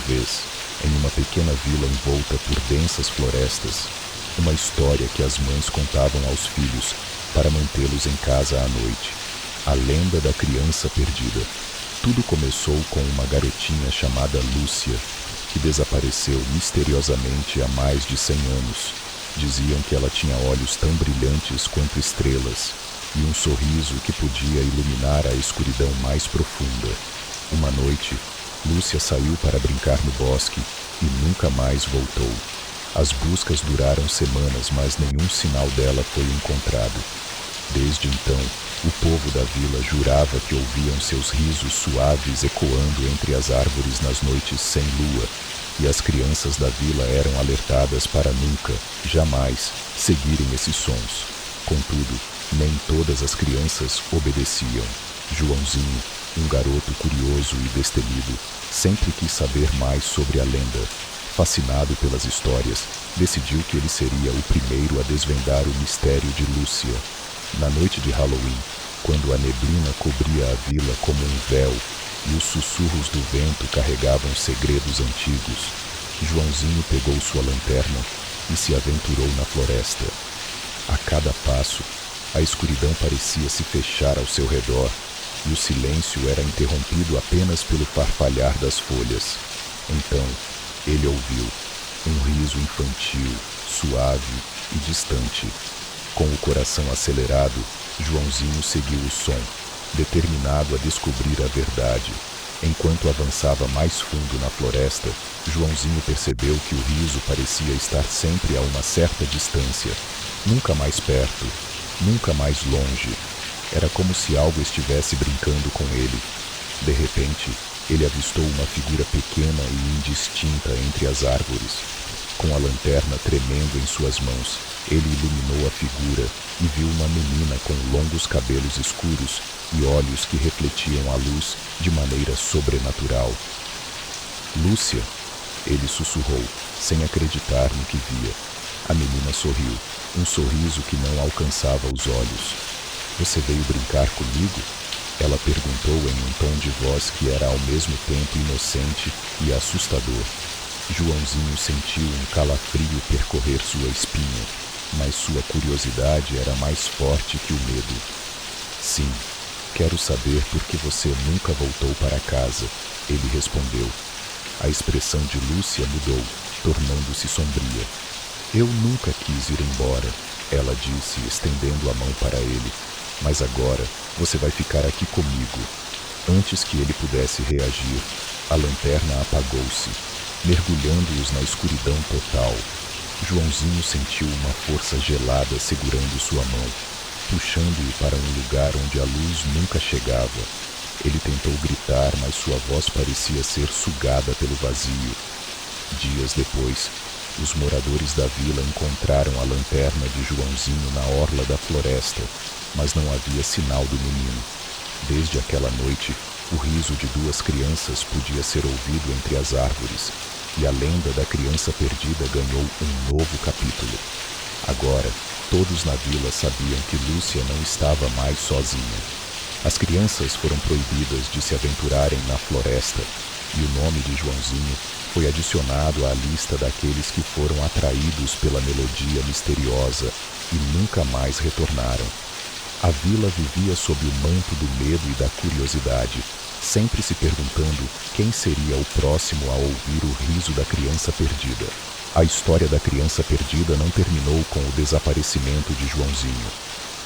vez, em uma pequena vila envolta por densas florestas, uma história que as mães contavam aos filhos para mantê-los em casa à noite. A lenda da criança perdida. Tudo começou com uma garotinha chamada Lúcia, que desapareceu misteriosamente há mais de 100 anos. Diziam que ela tinha olhos tão brilhantes quanto estrelas e um sorriso que podia iluminar a escuridão mais profunda. Uma noite, Lúcia saiu para brincar no bosque e nunca mais voltou. As buscas duraram semanas, mas nenhum sinal dela foi encontrado. Desde então, o povo da vila jurava que ouviam seus risos suaves ecoando entre as árvores nas noites sem lua, e as crianças da vila eram alertadas para nunca, jamais, seguirem esses sons. Contudo, nem todas as crianças obedeciam. Joãozinho, um garoto curioso e destemido, sempre quis saber mais sobre a lenda. Fascinado pelas histórias, decidiu que ele seria o primeiro a desvendar o mistério de Lúcia. Na noite de Halloween, quando a neblina cobria a vila como um véu e os sussurros do vento carregavam segredos antigos, Joãozinho pegou sua lanterna e se aventurou na floresta. A cada passo, a escuridão parecia se fechar ao seu redor e o silêncio era interrompido apenas pelo farfalhar das folhas. Então, ele ouviu um riso infantil, suave e distante. Com o coração acelerado, Joãozinho seguiu o som, determinado a descobrir a verdade. Enquanto avançava mais fundo na floresta, Joãozinho percebeu que o riso parecia estar sempre a uma certa distância, nunca mais perto, nunca mais longe. Era como se algo estivesse brincando com ele. De repente, ele avistou uma figura pequena e indistinta entre as árvores. Com a lanterna tremendo em suas mãos, ele iluminou a figura e viu uma menina com longos cabelos escuros e olhos que refletiam a luz de maneira sobrenatural. Lúcia, ele sussurrou, sem acreditar no que via. A menina sorriu, um sorriso que não alcançava os olhos. Você veio brincar comigo? Ela perguntou em um tom de voz que era ao mesmo tempo inocente e assustador. Joãozinho sentiu um calafrio percorrer sua espinha, mas sua curiosidade era mais forte que o medo. Sim, quero saber por que você nunca voltou para casa, ele respondeu. A expressão de Lúcia mudou, tornando-se sombria. Eu nunca quis ir embora, ela disse, estendendo a mão para ele. Mas agora você vai ficar aqui comigo. Antes que ele pudesse reagir, a lanterna apagou-se, mergulhando-os na escuridão total. Joãozinho sentiu uma força gelada segurando sua mão, puxando-o para um lugar onde a luz nunca chegava. Ele tentou gritar, mas sua voz parecia ser sugada pelo vazio. Dias depois, os moradores da vila encontraram a lanterna de Joãozinho na orla da floresta, mas não havia sinal do menino. Desde aquela noite, o riso de duas crianças podia ser ouvido entre as árvores, e a lenda da criança perdida ganhou um novo capítulo. Agora, todos na vila sabiam que Lúcia não estava mais sozinha. As crianças foram proibidas de se aventurarem na floresta, e o nome de Joãozinho foi adicionado à lista daqueles que foram atraídos pela melodia misteriosa e nunca mais retornaram. A vila vivia sob o manto do medo e da curiosidade, sempre se perguntando quem seria o próximo a ouvir o riso da criança perdida. A história da criança perdida não terminou com o desaparecimento de Joãozinho.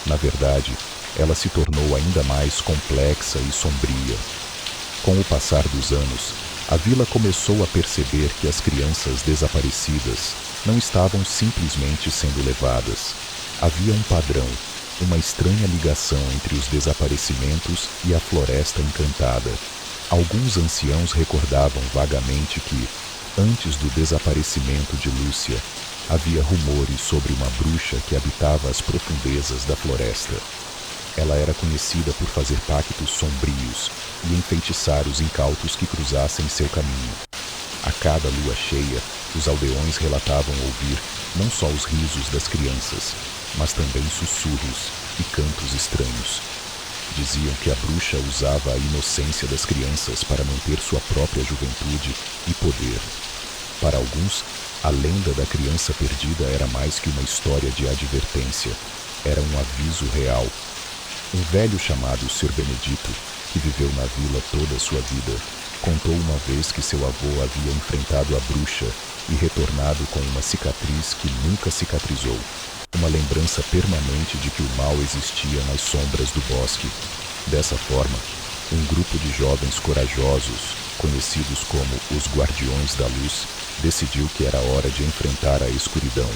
Na verdade, ela se tornou ainda mais complexa e sombria. Com o passar dos anos, a vila começou a perceber que as crianças desaparecidas não estavam simplesmente sendo levadas. Havia um padrão, uma estranha ligação entre os desaparecimentos e a floresta encantada. Alguns anciãos recordavam vagamente que, antes do desaparecimento de Lúcia, havia rumores sobre uma bruxa que habitava as profundezas da floresta. Ela era conhecida por fazer pactos sombrios e enfeitiçar os incautos que cruzassem seu caminho. A cada lua cheia, os aldeões relatavam ouvir não só os risos das crianças, mas também sussurros e cantos estranhos. diziam que a bruxa usava a inocência das crianças para manter sua própria juventude e poder. Para alguns, a lenda da criança perdida era mais que uma história de advertência. Era um aviso real. Um velho chamado Sr. Benedito, que viveu na vila toda a sua vida, contou uma vez que seu avô havia enfrentado a bruxa e retornado com uma cicatriz que nunca cicatrizou. Uma lembrança permanente de que o mal existia nas sombras do bosque. Dessa forma, um grupo de jovens corajosos, conhecidos como os Guardiões da Luz, decidiu que era hora de enfrentar a escuridão.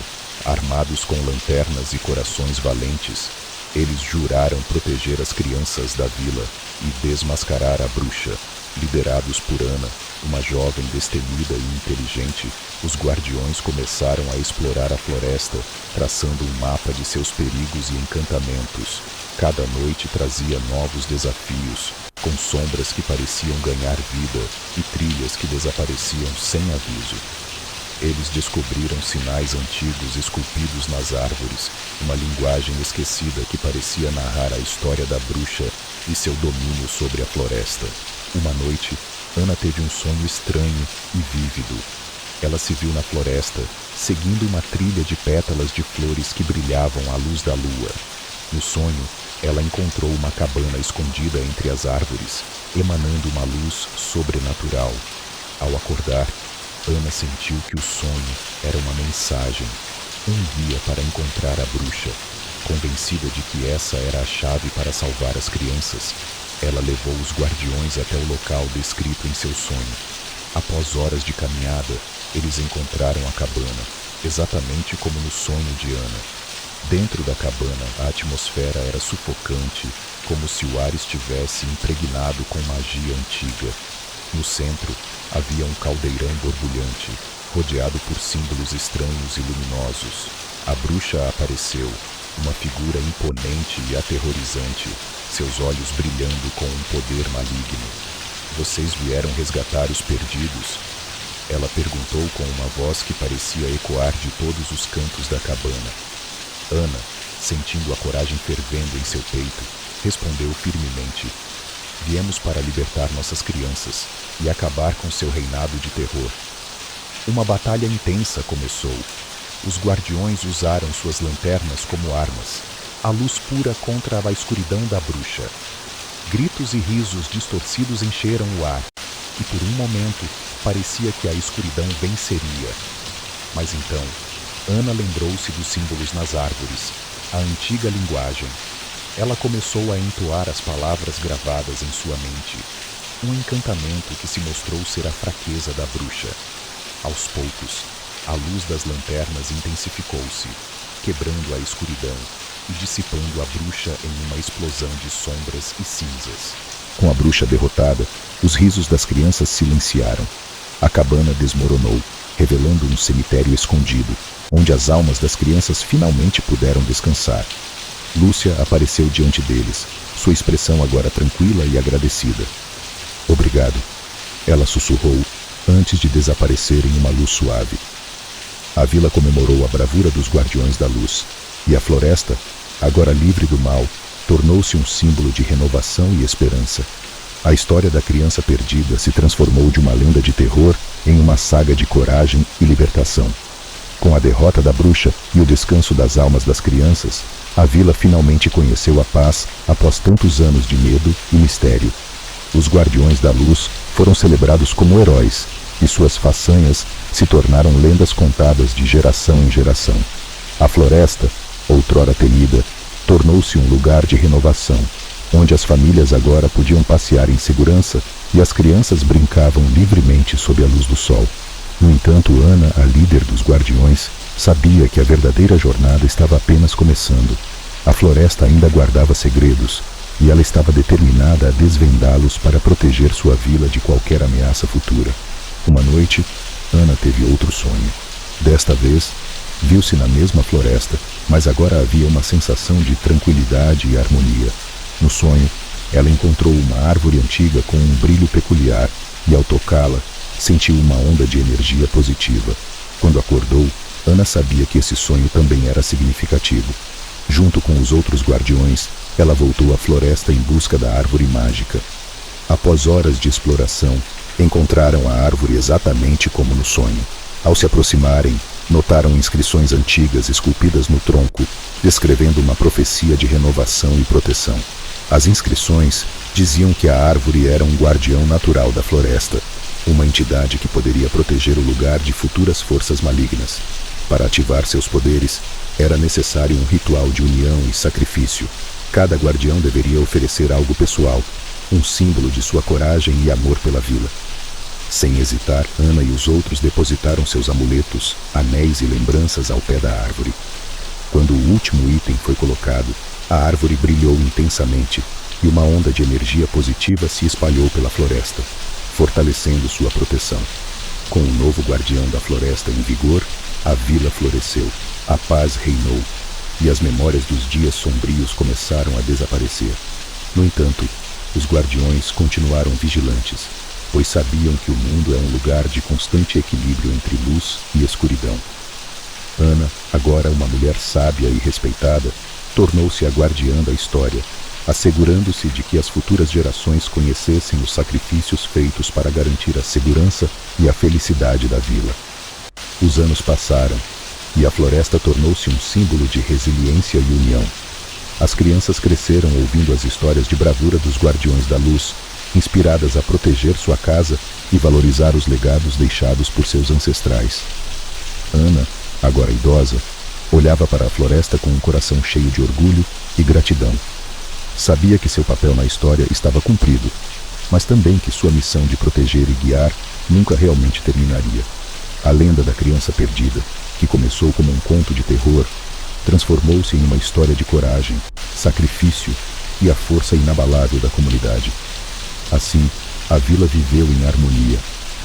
Armados com lanternas e corações valentes, eles juraram proteger as crianças da vila e desmascarar a bruxa. Liderados por Ana, uma jovem destemida e inteligente, os guardiões começaram a explorar a floresta, traçando um mapa de seus perigos e encantamentos. Cada noite trazia novos desafios, com sombras que pareciam ganhar vida e trilhas que desapareciam sem aviso. Eles descobriram sinais antigos esculpidos nas árvores, uma linguagem esquecida que parecia narrar a história da bruxa e seu domínio sobre a floresta. Uma noite, Ana teve um sonho estranho e vívido. Ela se viu na floresta, seguindo uma trilha de pétalas de flores que brilhavam à luz da lua. No sonho, ela encontrou uma cabana escondida entre as árvores, emanando uma luz sobrenatural. Ao acordar, Ana sentiu que o sonho era uma mensagem, um guia para encontrar a bruxa. Convencida de que essa era a chave para salvar as crianças, ela levou os guardiões até o local descrito em seu sonho. Após horas de caminhada, eles encontraram a cabana, exatamente como no sonho de Ana. Dentro da cabana, a atmosfera era sufocante, como se o ar estivesse impregnado com magia antiga. No centro, havia um caldeirão borbulhante, rodeado por símbolos estranhos e luminosos. A bruxa apareceu, uma figura imponente e aterrorizante, seus olhos brilhando com um poder maligno. "Vocês vieram resgatar os perdidos?" Ela perguntou com uma voz que parecia ecoar de todos os cantos da cabana. Ana, sentindo a coragem fervendo em seu peito, respondeu firmemente: "Viemos para libertar nossas crianças e acabar com seu reinado de terror." Uma batalha intensa começou. Os guardiões usaram suas lanternas como armas, a luz pura contra a escuridão da bruxa. Gritos e risos distorcidos encheram o ar, e por um momento parecia que a escuridão venceria. Mas então, Ana lembrou-se dos símbolos nas árvores, a antiga linguagem. Ela começou a entoar as palavras gravadas em sua mente, um encantamento que se mostrou ser a fraqueza da bruxa. Aos poucos, a luz das lanternas intensificou-se, quebrando a escuridão e dissipando a bruxa em uma explosão de sombras e cinzas. Com a bruxa derrotada, os risos das crianças silenciaram. A cabana desmoronou, revelando um cemitério escondido, onde as almas das crianças finalmente puderam descansar. Lúcia apareceu diante deles, sua expressão agora tranquila e agradecida. "Obrigado", ela sussurrou, antes de desaparecer em uma luz suave. A vila comemorou a bravura dos Guardiões da Luz, e a floresta, agora livre do mal, tornou-se um símbolo de renovação e esperança. A história da criança perdida se transformou de uma lenda de terror em uma saga de coragem e libertação. Com a derrota da bruxa e o descanso das almas das crianças, a vila finalmente conheceu a paz após tantos anos de medo e mistério. Os Guardiões da Luz foram celebrados como heróis, e suas façanhas se tornaram lendas contadas de geração em geração. A floresta, outrora temida, tornou-se um lugar de renovação, onde as famílias agora podiam passear em segurança e as crianças brincavam livremente sob a luz do sol. No entanto, Ana, a líder dos Guardiões, sabia que a verdadeira jornada estava apenas começando. A floresta ainda guardava segredos, e ela estava determinada a desvendá-los para proteger sua vila de qualquer ameaça futura. Uma noite, Ana teve outro sonho. Desta vez, viu-se na mesma floresta, mas agora havia uma sensação de tranquilidade e harmonia. No sonho, ela encontrou uma árvore antiga com um brilho peculiar, e ao tocá-la, sentiu uma onda de energia positiva. Quando acordou, Ana sabia que esse sonho também era significativo. Junto com os outros guardiões, ela voltou à floresta em busca da árvore mágica. Após horas de exploração, encontraram a árvore exatamente como no sonho. Ao se aproximarem, notaram inscrições antigas esculpidas no tronco, descrevendo uma profecia de renovação e proteção. As inscrições diziam que a árvore era um guardião natural da floresta, uma entidade que poderia proteger o lugar de futuras forças malignas. Para ativar seus poderes, era necessário um ritual de união e sacrifício. Cada guardião deveria oferecer algo pessoal, um símbolo de sua coragem e amor pela vila. Sem hesitar, Ana e os outros depositaram seus amuletos, anéis e lembranças ao pé da árvore. Quando o último item foi colocado, a árvore brilhou intensamente e uma onda de energia positiva se espalhou pela floresta, fortalecendo sua proteção. Com o novo guardião da floresta em vigor, a vila floresceu, a paz reinou e as memórias dos dias sombrios começaram a desaparecer. No entanto, os guardiões continuaram vigilantes, pois sabiam que o mundo é um lugar de constante equilíbrio entre luz e escuridão. Ana, agora uma mulher sábia e respeitada, tornou-se a guardiã da história, assegurando-se de que as futuras gerações conhecessem os sacrifícios feitos para garantir a segurança e a felicidade da vila. Os anos passaram, e a floresta tornou-se um símbolo de resiliência e união. As crianças cresceram ouvindo as histórias de bravura dos Guardiões da Luz, inspiradas a proteger sua casa e valorizar os legados deixados por seus ancestrais. Ana, agora idosa, olhava para a floresta com um coração cheio de orgulho e gratidão. Sabia que seu papel na história estava cumprido, mas também que sua missão de proteger e guiar nunca realmente terminaria. A lenda da criança perdida, que começou como um conto de terror, transformou-se em uma história de coragem, sacrifício e a força inabalável da comunidade. Assim, a vila viveu em harmonia,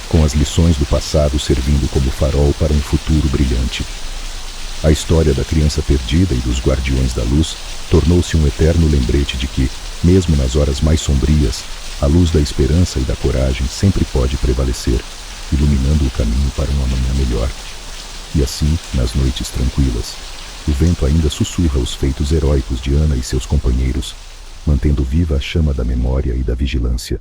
com as lições do passado servindo como farol para um futuro brilhante. A história da criança perdida e dos Guardiões da Luz tornou-se um eterno lembrete de que, mesmo nas horas mais sombrias, a luz da esperança e da coragem sempre pode prevalecer, iluminando o caminho para um amanhã melhor. E assim, nas noites tranquilas, o vento ainda sussurra os feitos heróicos de Ana e seus companheiros, mantendo viva a chama da memória e da vigilância.